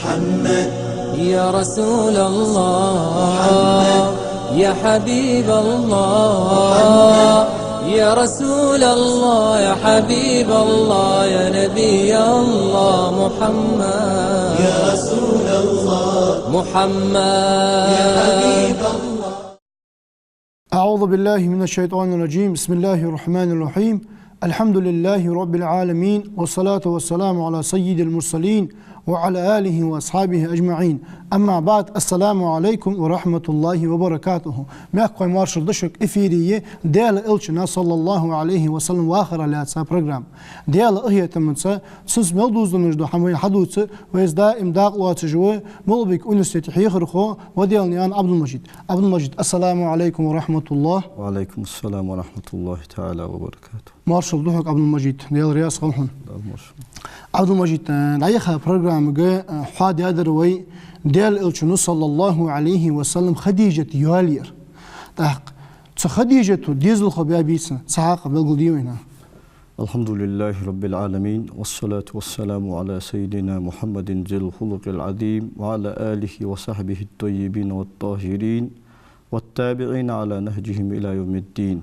محمد يا رسول الله يا حبيب الله يا رسول الله يا حبيب الله يا نبي الله محمد يا رسول الله محمد يا حبيب الله. أعوذ بالله من الشيطان الرجيم. بسم الله الرحمن الرحيم. الحمد لله رب العالمين والصلاة والسلام على سيد المرسلين وعلى آله وأصحابه أجمعين. أما بعد، السلام عليكم ورحمة الله وبركاته. معكم مارشال دشك إفيرية ديال إلشنا صلى الله عليه وسلم وآخر على برنامج ديال إهية تمنسا سوز ملدوز نجدو حموي حدوث وإزدا إمداق واتجوه ملبك أنستي حيخرخو وديال نيان عبد المجيد. السلام عليكم ورحمة الله. وعليكم السلام ورحمة الله تعالى وبركاته. مارشال دشك عبد المجيد ديال رياض خلحون عبد المجيد دايخا برنامج حاد يدروي ديال إلشنو صلى الله عليه وسلم خديجة يوالير تحق خديجة ديزل خبيابيسن سحاق بالقديمنا. الحمد لله رب العالمين والصلاة والسلام على سيدنا محمد ذي الخلق العظيم وعلى آله وصحبه الطيبين والطاهرين والتابعين على نهجهم إلى يوم الدين.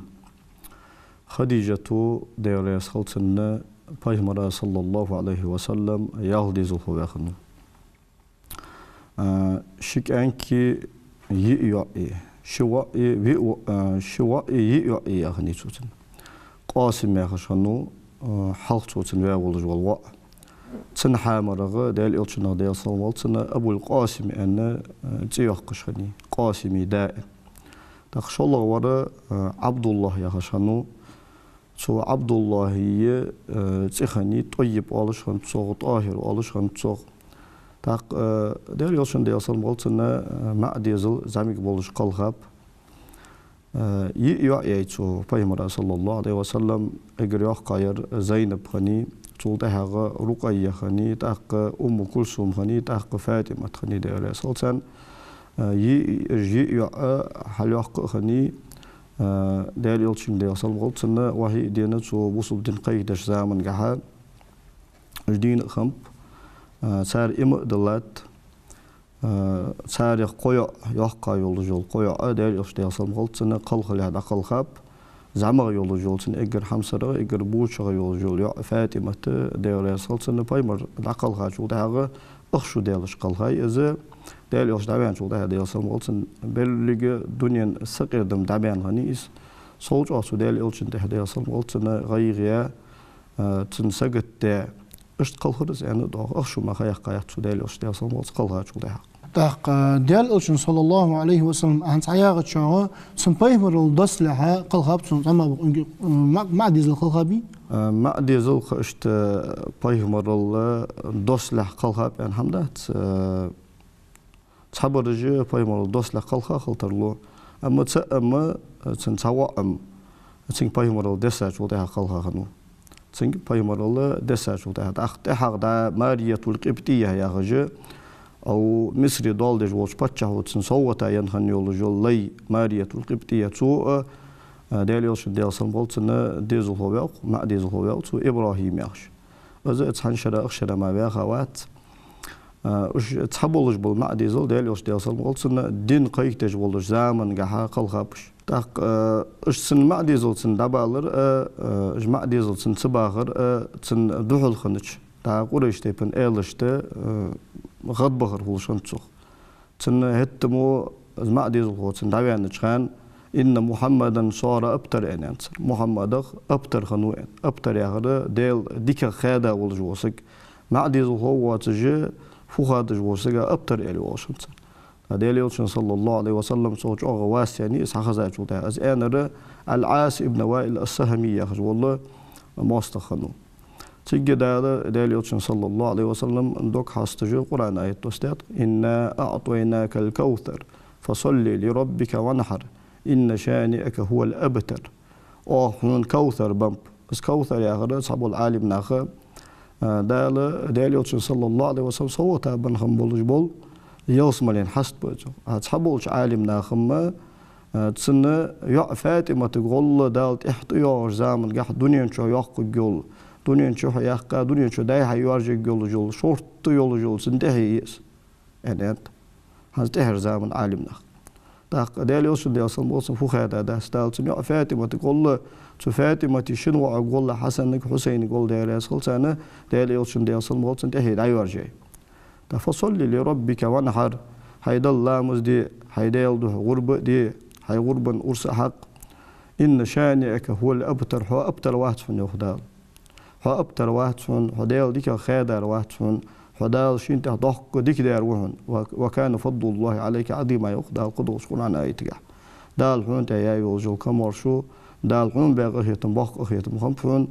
خديجة ديال يسخلتنا Peygamber sallallahu aleyhi ve sellem yahdi zulhuvakhnu. Şikanki yi'i şiwa'i yi'i yakhni tutun. Qasim yakhshanu halq tutun ve olaj walwa. Tsin hamarağı del ilçina del sallallahu tsina Abul Qasim anna tiyaqshani Qasimi da. Takhshallah wara Abdullah yakhshanu So Abdullah'yı tsixani طيب alışan çok tahir alışan çok tak der yolşun deyasal bolçuna ma'dizil zamik boluş qalğab yi so Peygamber sallallahu aleyhi ve sellem eger yoq qayır Zeynep xani çolda hağa Ruqayya xani tak Kulsum xani tak Fatima xani der salsan yi hal yoq xani دال يلشين ديال صلبغل تنا وهي دينا تو وصل دين قيدش زمن جها جدين خمب سار إم دلات سار يقوي يحقى يولجول قوي دال يلش ديال صلبغل تنا قل خلي هذا قل خاب زعمر يولجول تنا إجر حمسرة إجر بوشة يولجول يا فاطمة ديال يصل تنا بايمر العقل خاجول ده أخشو ديالش قل هاي إذا دال يلش دعوان شو ده ديال صلبغل تنا بلغ دنيا سقير دم دعوان هنيس صوت أصو دال يلشين ده ديال صلبغل تنا غيريا تنسقط ده اشتقل خرز يعني ده أخشو ما خير قايت شو دال يلش ديال صلبغل قل هاي شو ده تحق ديال إلشن صلى الله عليه وسلم أنت عياقة شو سنبيمر الدس لها قلخاب سنما ما ديزل قلخابي ما ديزل خشت بيمر الدس له قلخاب يعني حمدات صبر رجع بيمر الدس له قلخا خلترلو أما تنسوا تين بيمر الدس شو ده قلخا خنو تين بيمر الدس شو ده أخت حق ده ماريا القبطية يا رجع أو مصر دالدج وش بتشة وتنصوت ينهن يولجول لي ماريا القبطية سوء داليوش ديال سنبولتنا ديزل هواق مع ديزل هواق سو إبراهيم يخش إذا تحنشر أخشر ما بيخوات وش تحبولج بال مع ديزل داليوش ديال سنبولتنا دين قيتج ولج زمن جها قلخابش تاق إيش سن مع ديزل سن دبالر إيش مع ديزل سن سباغر سن دخل خنش تا قريش تبن إيلشته غض بخر هولشان تسوق تن هتمو ما ديزل هو تن دعوان نشان إن محمدا صار أبتر يعني محمد أبتر خنوين أبتر ياخذ ديل ديك خادا والجوسك ما ديزل هو تجي فخاد جوسك أبتر يعني واشن ديل يلشن صلى الله عليه وسلم صوت أغواس يعني إسحاق شو ده أز أنا العاص ابن وائل السهمي ياخذ والله ما استخنو تيجي دال يوتشن صلى الله عليه وسلم دوك حاستجو القرآن آية تستيق إنا أعطيناك الكوثر فصل لربك وانحر إن شانئك هو الأبتر حنون كوثر بمب بس كوثر يا غير صحاب العالم ناخه دال يوتشن صلى الله عليه وسلم صوتا بنخم بولج بول يوصملين حست بوجو هتصحبولش عالم ناخم تسنى يا فاطمة تقول دالت احتياج زمن قاح دنيا شو يحق دuniya çöhe yakka, duniya çöhe dayha yuvarcık yolu jol, şorttu yolu jol, sindehi yes. أنت هذا هر زمان عالمنا تاق دال يوصل دال صلى الله عليه وسلم ده استال سمع فاطمة تقول فاطمة شنو أقول حسن حسين يقول دال يوصل سنة دال يوصل دال صلى الله عليه وسلم تهيد أيوة جاي تفصل لربك وانحر هيدا الله مزدي هيدا يلده غربة دي هاي غربة أرس حق إن شانئك هو الأبتر هو أبتر واحد فن يخدال هو أبتر واحد فن هدال ديك خادر واحد فن هدال شين تهضق ديك دار وهن وكان فضل الله عليك عظيما يخدال قدوس كون عن آيتك دال حون تياي وجو كمرشو دال حون باغ هيتم باق هيتم خمفون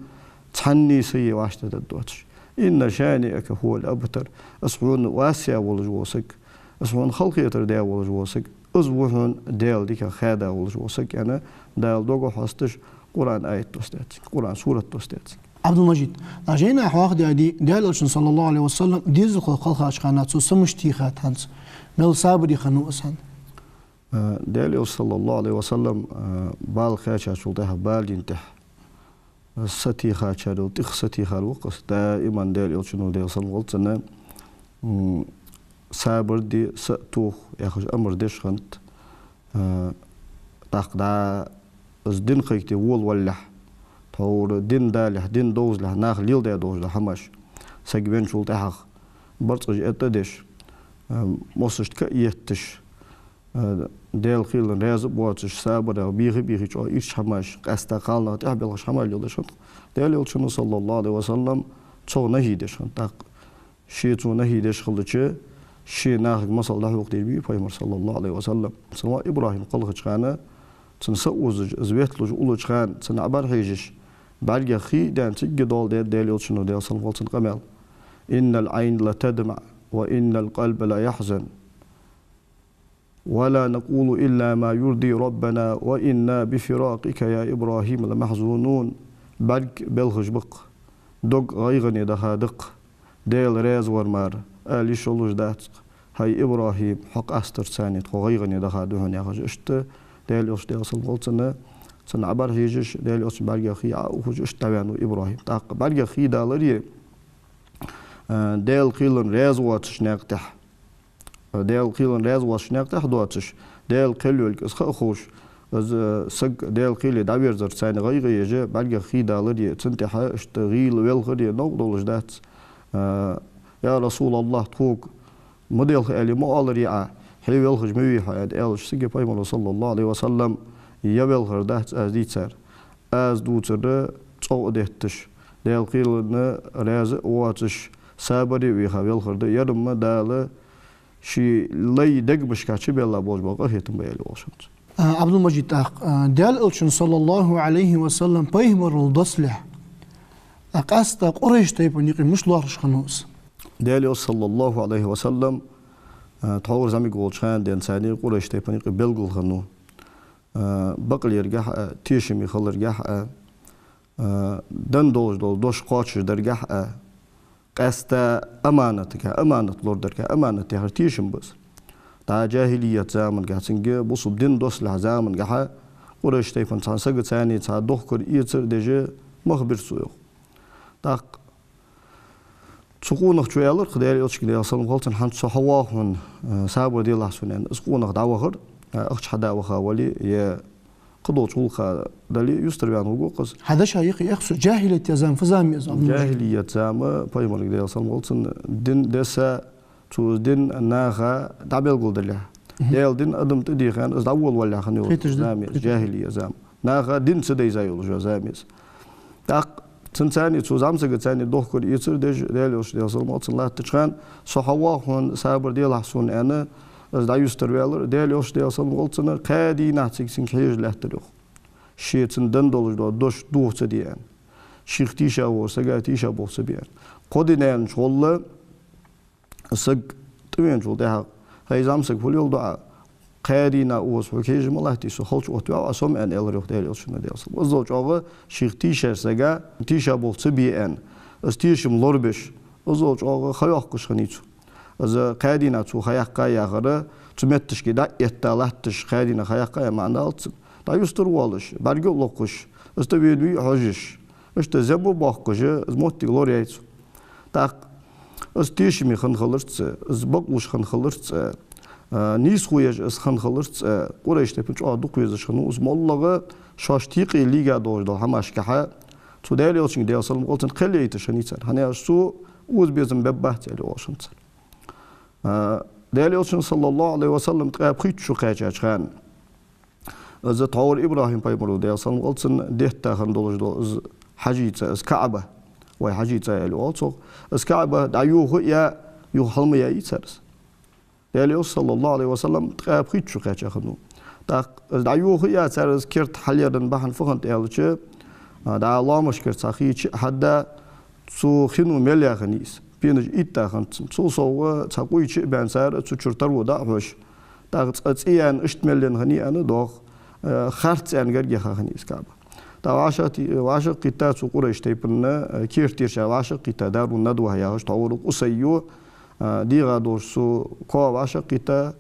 تحني سي واشت تدوتش إن شانئك هو الأبتر أسحون واسع والجوسك أسحون خلقية دا والجوسك أزوهن دال ديك خادا والجوسك أنا دال دوغو حاستش قرآن آية توستاتك قرآن سورة توستاتك عبد المجيد أجينا حواق دي دال صلى الله عليه وسلم ديزو خلق أشخانات سمشتي خاتانس مل صابري خنو أسان دال صلى الله عليه وسلم بال خاشا شلتها بال ينتح ستي خاشا وتخ ستي خالوقس دائما دال شنو دال صلى الله عليه وسلم صابر دي سأتوخ ياخذ أمر ديش خنت تاقدا از دين خيكتي واللح تور دين دالح دين دوز لح ناخ ليل دا دوز لح هماش ساقبين شولت احق برطج اتدش موسشت كأيتش ديل خيلن رازب واتش صابر او بيغي جو ايش هماش قاستا قالنا تحبلش همال يلدشن ديل يلشنو صلى الله عليه وسلم چو نهيدش تاق شي چو نهيدش خلدچه شي ناخ مصل له وقت بي پیغمبر صلى الله عليه وسلم سوا ابراهيم قلخ خانه تنسوز زويت لوج اولو خان تنعبر هيجش بعد خي دان تجدول ديل يلشنو ديل صلى الله عليه وسلم ان العين لا تدمع وان القلب لا يحزن ولا نقول الا ما يرضي ربنا وانا بفراقك يا ابراهيم لمحزونون برك بلغش بق دوغ غيغني دهادق ديل ريز ورمار آلی شلوش دات هاي إبراهيم حق أستر ثاني تغيرني ده هادوهن يا خج اشت دال يوش دال صلوات سنة عبر هيجش دال يوش برجع خي وخج اشت تبعنا إبراهيم تاق برجع خي دالري دال قيلن راز واتش نقتح دال قيلن راز واتش نقتح دواتش دال قيلول خوش از سق دال قيل دابير زر ثاني غير يجي برجع خي دالري تنتح اشت غيل ويل خدي نقدولش دات يا رسول الله توك مديل خالي مو الريعة حلو يلخج موي حياد إلش سجى بيمر صلى الله عليه وسلم يبل خردات از ديتر از دوتر تصو دهتش ديل قيلنا راز واتش سابري ويها يل خرد يرم دال شي لي دق مشكاتش بيلا بوج بقى هيتم بيلي وشنت عبد المجيد دال إلشن صلى الله عليه وسلم بيمر الدصلح أقاستا قريش تيبنيق مش لارش خنوس دالي صلى الله عليه وسلم تحور زمي قولشان دين ساني قريش تيبنيق بلغل خنو بقل يرجح تيشمي خل يرجح دن دوش قاتش درجح قاستا أمانة لوردرك أمانة تهر تيشم بس تا جاهلية زامن قاسنجي بوصب دين دوس لها زامن قاحا قريش تيبن تان سقط ثاني تا دوخكر إيتر ديجي مخبر سويو تاق تسقونخ جوالر خدير يلشك ديال صلى الله عليه وسلم حنت صحواهن سابر ديال الله سنين اسقونخ دعوهر اخش حدا وخا ولي يا قدو تولخا دلي يستر بيان وقوقس هذا شيخ يخص جاهلية يزام فزام يزام جاهلية زام بايمر ديال صلى الله عليه وسلم دين دسا تو دين ناخا دابل قول دلها ديال دين ادم تدي خان از اول ولا خنيو جاهلية زام ناخا دين سدي زايول جو زاميس تاق تنساني تزامسك تاني دوخكر يصير ديال يوش ديال صلى الله عليه وسلم صحواهن سابر ديال حسون أنا از دا يستر ويالر ديال يوش ديال صلى الله عليه وسلم قادي نحتك سنكحيج لحتروخ شيء دندولج دوش دوه تديان شيخ تيشا ورسجا تيشا بوسبيان قدينان شغل سج تبين شغل ده هاي زامسك فل يول دعاء قادينا أوس وكيج مالله تيسو خلش وتوع أسوم أن إلريخ ديال شنو ديال صل وزوج أوه شيخ تيشا سجا تيشا بوسبيان استيشم لوربش وزوج أوه خياق كشخنيتو از قادينا تو خياق كايا غرا تمتش كده يتالحتش قادينا خياق كايا معنا ألت دا يستر والش برجع لقش استبيدوي حجش است زبو باخكش از موت غلوريتو تاق تيشمي خن خلرت بقوش خن خلرت نيس خويج خن خلرت قريش تبنش دوقيز خنو اسم الله شاشتيقي ليغا دور هماش كحا تودالي اوشين ديال سلم قلتن قليت شنيتر هنا سو وز بيزم ببحت على واشنت دالي اوشين صلى الله عليه وسلم تقابخيت شو قاجا خان از طور ابراهيم بايمرو ديال سلم قلتن ديتا خن دولج حجيت از كعبه وي حجيت على اوتو از كعبه دايو يا يو حلم يا يترس دالي صلى الله عليه وسلم تقابخيت شو قاجا خنو دايو يا ترس كرت حليرن بحن فخنت يالچ دا الله مشكر صاحي حدا سو خنو مليا خنيس بينج إتا خنت سو تقوي شيء بانسار تشرتر ودا هوش دا تصيان اشتملن خني أنا دوخ خرت أن غير خنيس كابا دا واشق قطع سو قريش تيبنا كيرتير شا واشق قطع دارو ندوه يا هوش تورق أسيو ديغا دوش سو كوا واشق قطع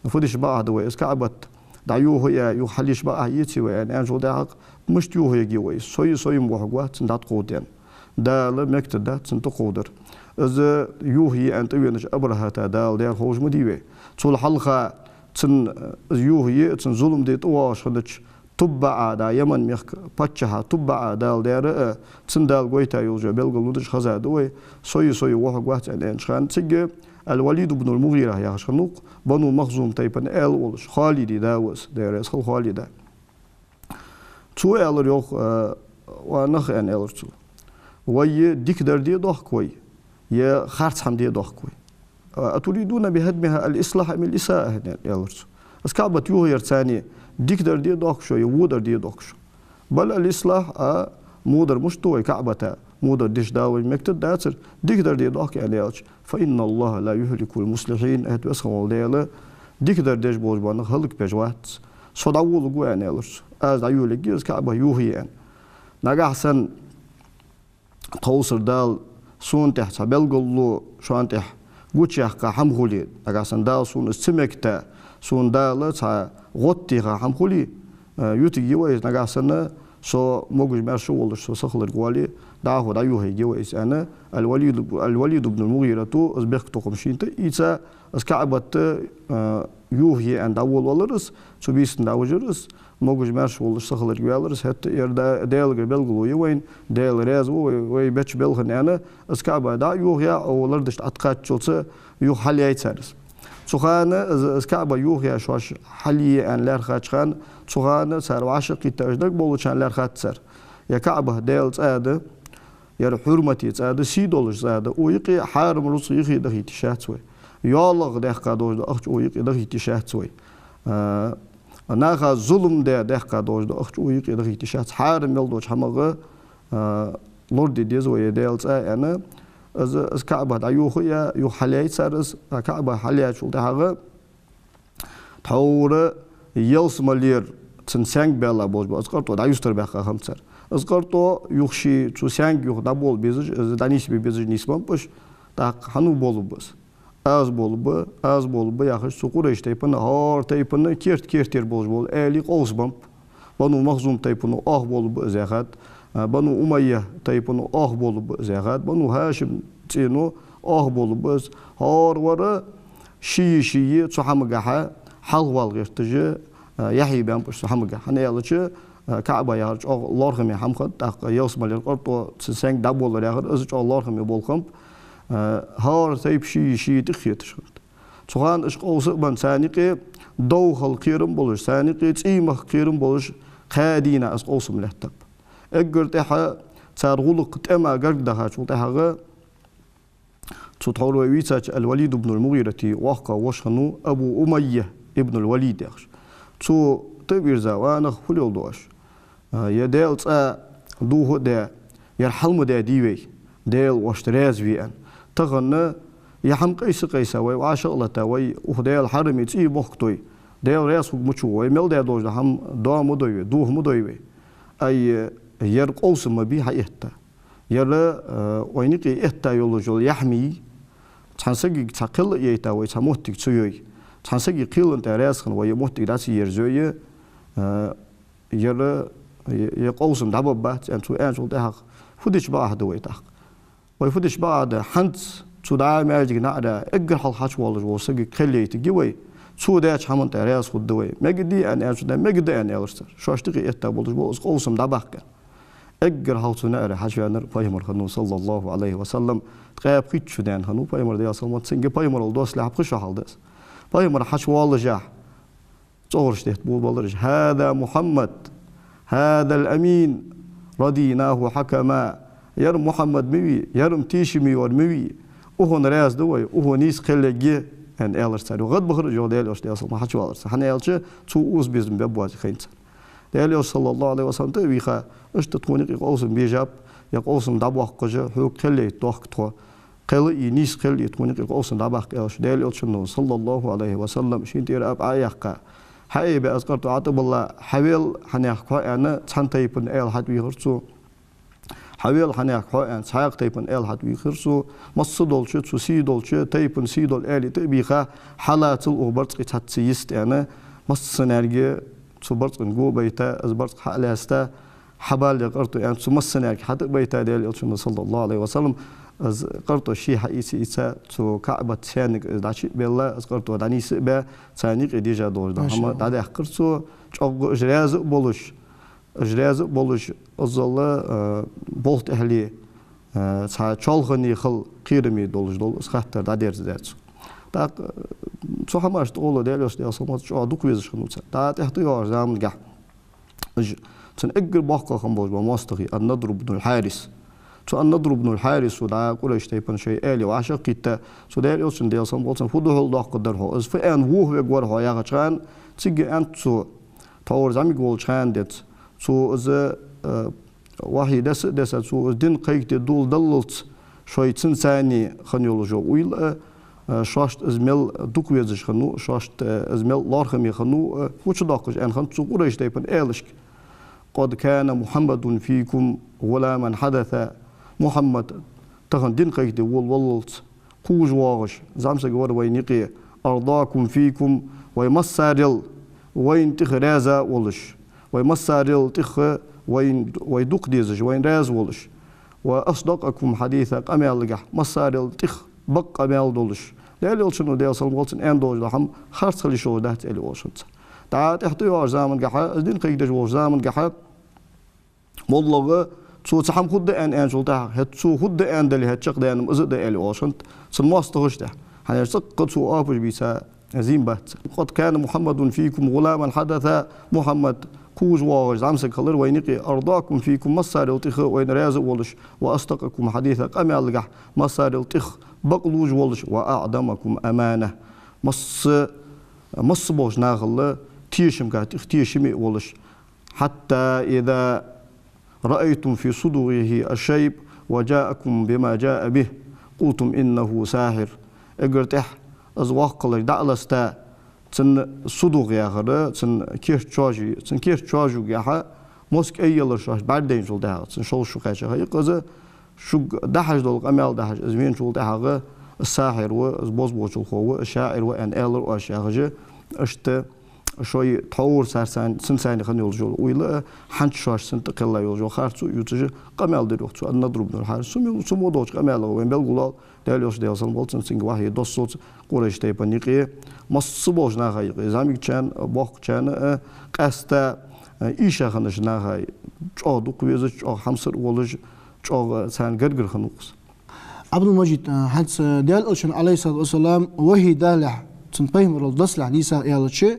نفودش بعد ويس كعبت دايو هي يو حليش بقى يتي وين أنجو ده مش يو هي جوي سوي موحقة تندات قودين دا لمكت دا تنتقودر إذا يو هي أنت وينش أبرها تدال ده خوش مديوي طول حلقة تن يو هي تن ظلم ديت واش خدش تبع دا يمن ميخ بتشها تبع دال ده تن دال قويتا يوجا بلغلودش خزاد وي سوي موحقة أن شان تيجي الوليد بن المغيرة يا شنوق بنو مخزوم تيبن ولش خالدي داوس دير اسخل خالد تو يوخ ونخ ان تو وي ديك در دي دوخ كوي يا خارت حم دي دوخ كوي أتريدون بهدمها الإصلاح من الإساءة يالرتو اسكابة يو يرتاني ديك در دي دوخ شو يودر دي دوخ شو بل الإصلاح مودر مشتوي كعبة مودر ديش داوي مكتب داتر ديك در دي دوخ يعني يالش فإن الله لا يهلك المصلحين أهد أسخن دياله ديك در ديش بوجبان خلق بجوات صداول جو يعني يالش از دايولك جيز كعبة يوهي يعني نجاحسن توصل دال سون تحت بلغلو شو أنتح قوتشيخ كحمخولي نجاحسن دال سون استمكتا سون دال تا غطي كحمخولي يوتي جويز نجاحسن سو موجود مرشو ولش سو سخلر قوالي داهو دايوهي جويز أنا الوليد بن المغيرة تو أزبيخ تقوم شينت إيتا أسكعبت يوهي عند أول ولرس شو بيسن داوجرس موجود مرشو ولش سخلر قوالرس حتى يردا ديل قبلغلو يوين ديل ريز وي بيتش بلغن أنا أسكعبة دا يوهي أولردش أتقات شلت يوه حلي يتسرس سخانة أسكعبة يوهي شواش حلي أن لارخات خان سخانة سار وعشقي تأجدك بولشان لارخات سر يا كعبة ديل تأده يا حرمتي تأده سيدولش تأده ويقي حارم رص يقي دخي تشات سوي يالله دخ قدوش دخش ويقي دخي تشات سوي ناخا ظلم دخ قدوش دخش ويقي دخي تشات حارم يلدوش حمغة لورد ديز ويا ديل تأ أنا از كعبة دايوخيا يو حليت سرس كعبة حليت شو تهاجة تور يلس ملير تنسانج بلا بوج بأذكرتو دايوستر بخا خمسر أذكرتو يخشي تسانج يخ دبول بيزج دانيش بيزج نسبان بس تا حنو بولو بس az bol yaxış suqur taypın har taypın kert bol bol eli qosbam banu mahzum taypın ah bol zahat banu umayya taypın ah bol zahat banu hashim tino ah bol bas har wara şi suhamgaha halwal gertiji yahi ben bu suhamgaha ne yalıcı Kaaba yarıç Allah xəmi hamxat taq yasmalar qorto sen dabol yaxır özü Allah xəmi bolxam هار تيب شيء تخيتش تخان إيش قوس بن سانقي دوخل قيرم بولش سانقي تيمخ قيرم بولش خادينا إيش قوس ملهتب أجرت إحا تارغلق تأما جرد ده شو تهجا تطور ويتاج الوليد بن المغيرة وقع وشخنو أبو أمية ابن الوليد يخش تو تبير زوانه خليل دوش يدال دوه ده يرحلم ده ديوي ديل واشتراز ويان تغنى يحم قيس وي وعاشق لتا وي وخديل حرمي تي مخطوي ديل رياس مچو وي مل ده دوج هم دو مدوي دوه مدوي اي ير قوس ما بي حيتا ير وينقي اتا يولجول يحمي تنسقي تقل يتا وي تموتك تسوي تنسقي قيل انت رياسخن وي موتك داسي يرزوي ير يقوسم دببات انتو انجل ده فدش بعد ويتاق ويفدش بعد حنت شو دا ماجيك نعرة أجر حال حش والله وسجى كلي تجوي شو ده حمن تعريس خد دوي ما قدي أنا شو ده ما قدي أنا ألرست شو أشتغل يتابع بوس قوسم دبحك أجر حال سنعرة حش أنا بايمر خنو صلى الله عليه وسلم تغيب خيت شو ده خنو بايمر ده أصلا ما تسنج بايمر الدوس لعب خش حال ده بايمر حش والله جاح صورش ده بول بالرج هذا محمد هذا الأمين رضيناه حكما ير محمد مبي يرم تيشمي ورمبي وهو نراز دوي وهو نيس خلجي أن ألرست وغد بخرج جودال أوش ده أصلا ما حش والرست حنا ألش شو أوز بيزم ببواج خينت ده صلى الله عليه وسلم تبيخا إيش تكوني قوسم بيجاب يقوسم دبوخ كجا هو خلي توخ تو خلي نيس خلي تكوني قوسم دبوخ أوش ده أوش صلى الله عليه وسلم شين تير أب عيقة حي بأذكرت عتب الله حويل حنيخوا أنا تنتيبن إل حد بيخرسو حويل حنيخوا أنا ساق تيبن إل حد بيخرسو مص دولشة سوسي دولشة تيبن سي دول إل تبيخا حالات الأوبرت قتحتسيست أنا مص سنرجع صبرت نجو بيتا أزبرت حالاستا حبال يقرت أنا مص سنرجع حتى بيتا ديال يلشون صلى الله عليه وسلم از قرطو شي حقيسي إيسا تو كعبة تشانك داشي بالله از قرطو داني سبا تانيق ديجا دور ده هم داده قرطو چوغ اجراز بولش ازاله بولت اهلي تا چالغني خل قيرمي دولش دول اسخاتر دادر زاتو دا تو هماش دولو ديلوس دي اصلا چو دوك ويز خنوت دا احتيار زامن گه تن اجر باقا خنبوج با ماستغي النضر بن الحارس تو النضر بن الحارس ودا قريش تيبن شيء آلي وعشق كيتا سو دير يوسن ديال سن بولسن فودو هول داق قدرها از فان وو وغور ها يا چان تيجي انت سو تاور زامي گول چان دت سو از واحد دس سو دين قيت دول دللت شوي تنساني خنيول جو ويل شاشت ازمل دوك ويزش خنو شاشت ازمل لارخمي خنو وچ داقش ان خن سو قريش تيبن آلش قد كان محمد فيكم غلاما حدث محمد تخن دين قيد والولت قوج واغش زعمس جوار وينقي أرضاكم فيكم ويمسارل وين تخ رازا ولش ويمسارل تخ وين دوق ديزج وين راز ولش وأصدقكم حديثا قمال لقح مسارل تخ بق قمال دولش ديال يلشنو ديال صلواتن أن دوج لهم خارج خلي شو ده تقلي وشنت تعال احتيار زمن قحا دين قيد جو زمن قحا مولغ سو تحم خد ان جولتا هت سو خد ان دل هت شق دان از دل اوشنت سن ماستغش ده هن سق سو ابج بيسا زين بات قد كان محمد فيكم غلاما حدث محمد كوج واج زعمس كلر وينقي ارضاكم فيكم مسار التخ وين راز ولش واصدقكم حديثا قمال لقح مسار التخ بقلوج ولش واعدمكم امانه مص بوش ناغل تيشم كات تيشمي ولش حتى اذا رأيتم في صدوره الشيب وجاءكم بما جاء به قلتم إنه ساحر اقرتح أزواقل دعلستا تن صدوغ ياغر تن كير تشاجو ياها موسك أيالر شاش بعدين جول دها تن شول شو خاشها يقزا شو دحج دول أمال دحج أزمين جول دها الساحر وزبوز بوجل خو الشاعر وأن آلر وأشياء أشت شوي تطور سنساني خن يلجو ويلا حنش شاش سنتقل يلجو خارتو يوتج قمال دروختو النضر بن الحارس سمو دوج قمال وين بالغلال داليوش ديالسن بولتن سينغ واحد دوسوت قريش تيبنيقي مصبوج ناغاي زاميك چان باق چان قستا ايشا خنش ناغاي چو دوك ويز چو حمسر ولج چو سان گرگر خنوس عبد المجيد حدث ديال أوشن عليه الصلاة والسلام وهي دالح تنبهم الدسلح ليسا يالتشي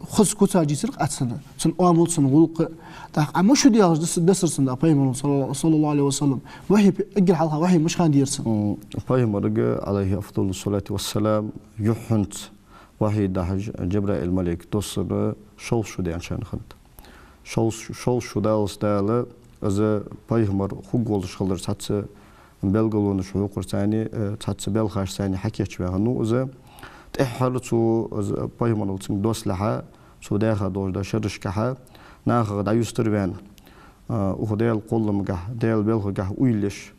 خص كوتا جيسرق أتسنة سن أمول سن غلق تاخ أما شو ديال دسرسن أبايمر صلى الله عليه وسلم وحي أجل حالها وحي مش خان ديرسن أبايمر عليه أفضل الصلاة والسلام يحنت وحي دحج جبرائيل الملك دوسر شول شو ديان شان خنت شول شو دال ستال از أبايمر خوغول شغلر تاتس بلغلون شو قرتاني تاتس بلخاش ثاني حكيت بهنو از تحر تو از بايمر لتن دوسلها شو داخل دوش دا شرشكها ناخذ دا يستربان وخديل قلم جه ديل بلغ جه ويلش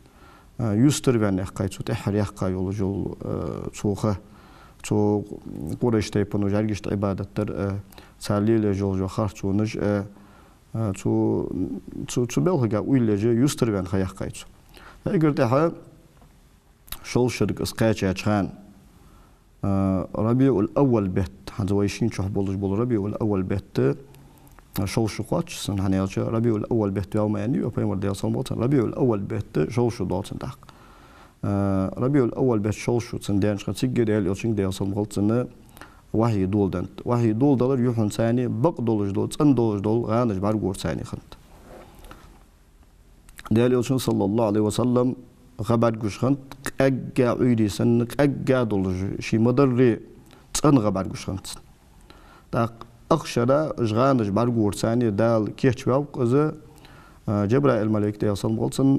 يستربان يحكي تو تحر يحكي يولجول توخه تو قريش تيبنو جارجش عبادة تر ساليل جول خارج ونج تو بلغ جه ويلش يستربان خيحكي تو اگر ده شول شرق اسقاچ يچان ربيع الأول بيت هذا ويشين شو بولج بول ربيع الأول بيت شول شو قاتش سن هنيالش ربيع الأول بيت يوم يعني وبيمر ديال صنبوت ربيع الأول بيت شول شو دات داق ربيع الأول بيت شول شو سن دانش قتيج ديال يوشين ديال صنبوت سن وحي دول دنت وحي دول دولار يوحن ثاني بق دولج دول سن دولج دول غانج بارغور ثاني خنت ديال يوشين صلى الله عليه وسلم خبر جوش خنت أجا عيدي سن أجا دولج شي مدري سن خبر جوش خنت داق أخشرا جغانج بارغور ثاني دال كيش بيوق إذا جبرائيل الملك ديال صنبولسن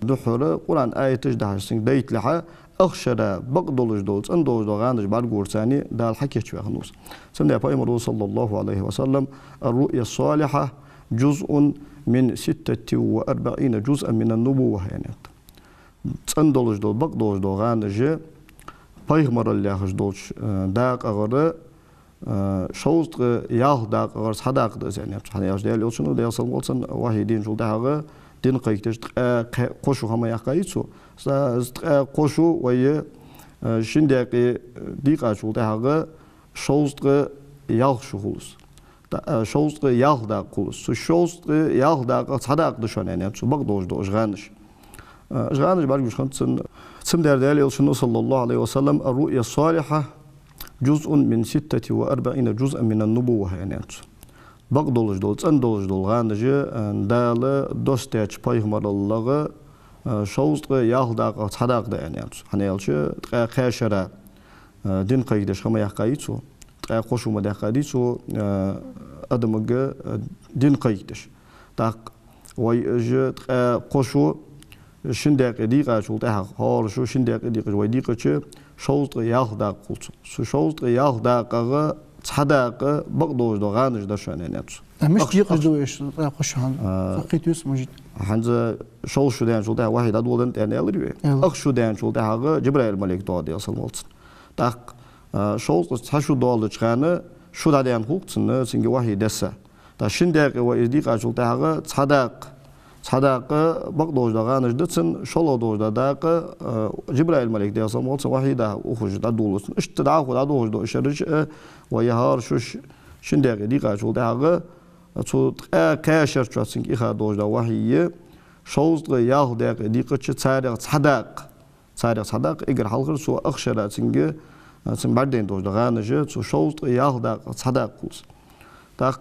دحورة قرآن آية تجده سن ديت لها أخشرا بق دولج دول سن دولج دول غانج بارغور ثاني دال حكيش بيوق نوس سن يا صلى الله عليه وسلم الرؤيا الصالحة جزء من 46 جزءا من النبوة يعني سن دولج دول بق دولج دول غانج بايغمر اللي هج دولج داق أغرى شوست ياه داق أغرى صداق ده يعني هنياش ديال يوشنو ديال صنبولسن واحدين جول داغ دين قيتش قوشو هما يقايتسو قوشو ويا شندقي ديقا جول داغ شوست ياه شغلس شوست ياه داق قولس شوست ياه داق صداق دشون يعني بق دولج دولج غانش جغانج بارجوش خمسن سم ديال يوشنو صلى الله عليه وسلم الرؤيا الصالحة جزء من 46 جزءا من النبوة يعني بق دولج دول سن دولج دول غانج دال دوستيج بايغمر الله شوست ياه داق صداق ده يعني هنيالش قاشرا دين قيدش خما يقايتسو قوشو ما دقاديسو ادمغ دين قيدش داق وي قوشو شندق ديقا شو تاع هور شو شندق ديقا وي ديقا تش شوست ياه داق قوتسو سو شوست ياه داق صداق بقدوج دو غانج دشان يعني مش ديقا دويش قوش هان فقيتوس مجد هنز شو دان شو تاع واحد ادولن يعني الري اخ شو دان شو تاع جبرائيل الملك دو دي اصل مولت داق شوست تشو دول تشانه شو دان خوتسن سنجي واحد دسا دا شندق وي ديقا شو تاع صداق بقدوج دغانج دتسن شلو دوج داق جبرائيل الملك ديال صموت واحده وخرج دولس اشتدع خد دوج دو شرج ويهار شوش شندق ديقا شو داق تو كاشر تشسن اخا دوج دا وحيه شوز ياه داق ديقا صداق اگر حلقر سو اخشرا سنگ سن بعدين دوج دغانج سو شوز ياه داق صداق قوس داق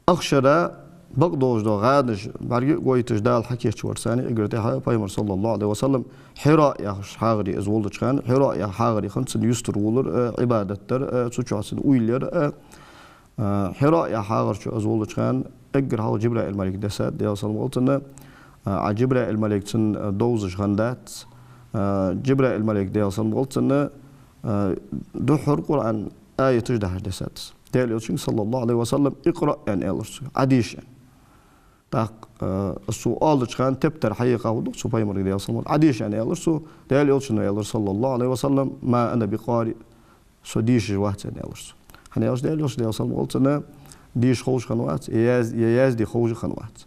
أخشرا بقدوج دو غادش برجع قويتش دال حكيش ورساني إجرتها بايمر صلى الله عليه وسلم حراء يا حاغري أزولد خان حراء يا حاغري خنسن يستر ولر عبادة تر تشوفسن ويلر حراء يا حاغر شو أزولد خان إجر هاو جبرائيل الملك دسات ديال صلى الله عليه وسلم عجبرائيل الملك سن دوزش خندات جبرائيل الملك ديال صلى الله عليه وسلم دحر قرآن آية تجده دسات ديال يوشين صلى الله عليه وسلم اقرأ يعني ألرسو عديش يعني تاق السؤال كان تبتر حقيقة ودق سو بايمر ديال صلى الله عديش يعني ألرسو ديال يوشين يلر صلى الله عليه وسلم ما أنا بقارئ سو ديش واحد يعني ألرسو هني يوش ديال يوش ديال صلى الله عليه وسلم ديش خوش خنوات ياز دي خوش خنوات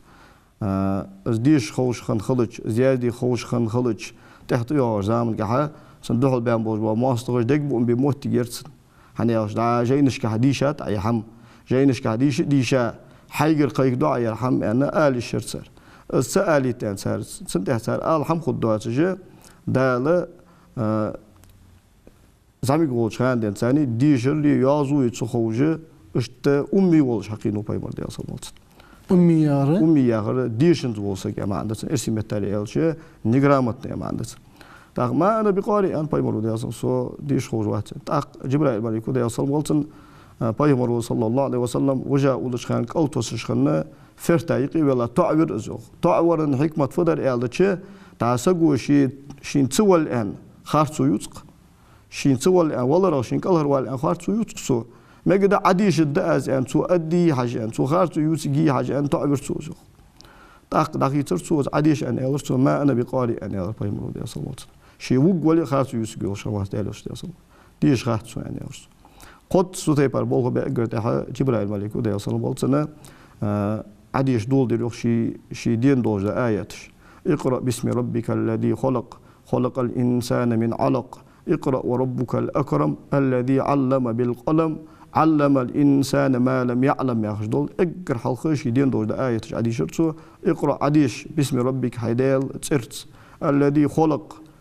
از ديش خوش خن خلج زياد دي خوش خن خلج تحت يا زمان كحا صندوق البيان بوج وماستر دق بون بموت تجرسن هنياش دا جاينش كحديشات أي حم جاينش كحديش ديشة حيجر قيق دعاء يرحم أنا آل الشرسر السؤال تنسر سنته سر آل حم خد دعاء تجى دال زمي قولش خان دنساني ديشر لي يازو يتسخوجه اشت أمي والش حقينو بايمر ديال صمت أمي يارة ديشن زوجك يا ما عندك اسم التاريخ شيء نجرامتنا يا ما عندك تاق ما أنا بقارئ أن بايمر ديال سو ديش خوج واحد تاق جبرائيل الملك ديال صلى بايمر صلى الله عليه وسلم وجاء ولش خان قلتوس خان فرتايقي ولا تعبر أزوج تعبر حكمة فدر إعلتش تعسقوا شين تول أن خارتو يتق شين تول أن ولا راشين كلهر والأن خارتو يتق سو ما قد عديش الدأز أن تو أدي حاجة أن تو خارتو يتقي حاجة أن تعبر سوزو تاق دقيقة سوز عديش أن إعلتش ما أنا بقارئ أن إعل بايمر ديال صلى شيء وقولي خارج يسقي وشرمات ديالوش ديال ديش خارج سو يعني أرس قد سوتي بار بولغ بأجرتها جبرائيل الملك وديال صلى الله عليه وسلم عديش دول ديروخ شي دين دوج آياتش اقرأ باسم ربك الذي خلق خلق الإنسان من علق اقرأ وربك الأكرم الذي علم بالقلم علم الإنسان ما لم يعلم. يا خشدول اقرأ حلقش يدين دور ده آية عدي شرطو اقرأ عديش باسم ربك حيدال تسرت الذي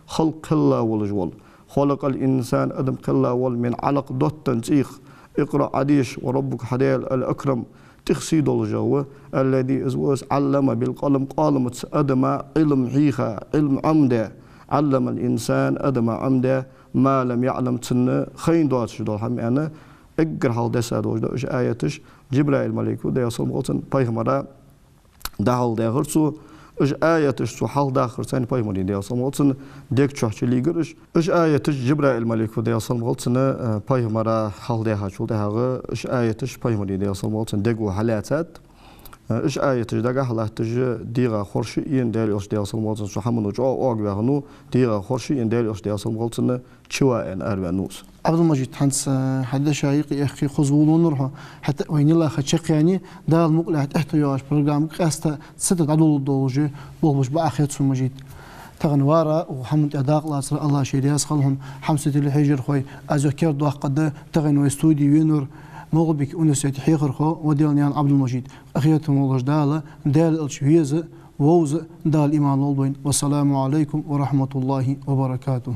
خلق الله والجوال خلق الإنسان أدم قلة من علق دوت تنسيخ اقرأ عديش وربك حديل الأكرم تخسيد الجو الذي أزواز علم بالقلم قالم أدم علم حيخة علم عمده علم الإنسان أدم عمده ما لم يعلم تسنة خين دوات شدول هم أنا اقرأ حال دسا دوش آياتش جبرائيل ملكو دا يصل مغلطن بايغمرا داخل دا غرسو اش آياتش سو حال داخل ساني بايغمرين دا يصل مغلطن ديك تشوحش ليقرش اش آياتش جبرائيل ملكو دا يصل مغلطن بايغمرا حال دا هاتشو دا هغا اش آياتش بايغمرين دا يصل مغلطن ديقو حالاتات اش آياتش دا حالاتش ديغا خورشي دا يصل مغلطن سو حمنو جو اوغ ديغا خورشي دا يصل مغلطن تشوا ان أربانوس. عبد المجيد حنس حدا شايق يا أخي خزولون نروح حتى وين الله خشق يعني ده المقلع احتياج برنامج قاسته ستة عدول الدوجة بوش بآخر سو مجيد تغنوارا وحمد أداق الله شيرياس خلهم حمسة الحجر خوي أذكر دوا قد تغنوا استوديو ينور مغبك أنسيت حيخر خو وديلنيان عبد المجيد أخيتهم الله دالة دال الشهيزة ووز دال إيمان البين والسلام عليكم ورحمة الله وبركاته.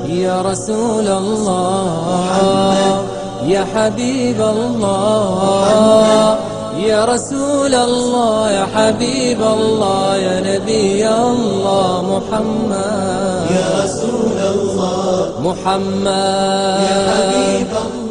يا رسول الله يا حبيب الله يا رسول الله يا حبيب الله يا نبي الله محمد يا رسول الله محمد يا حبيب الله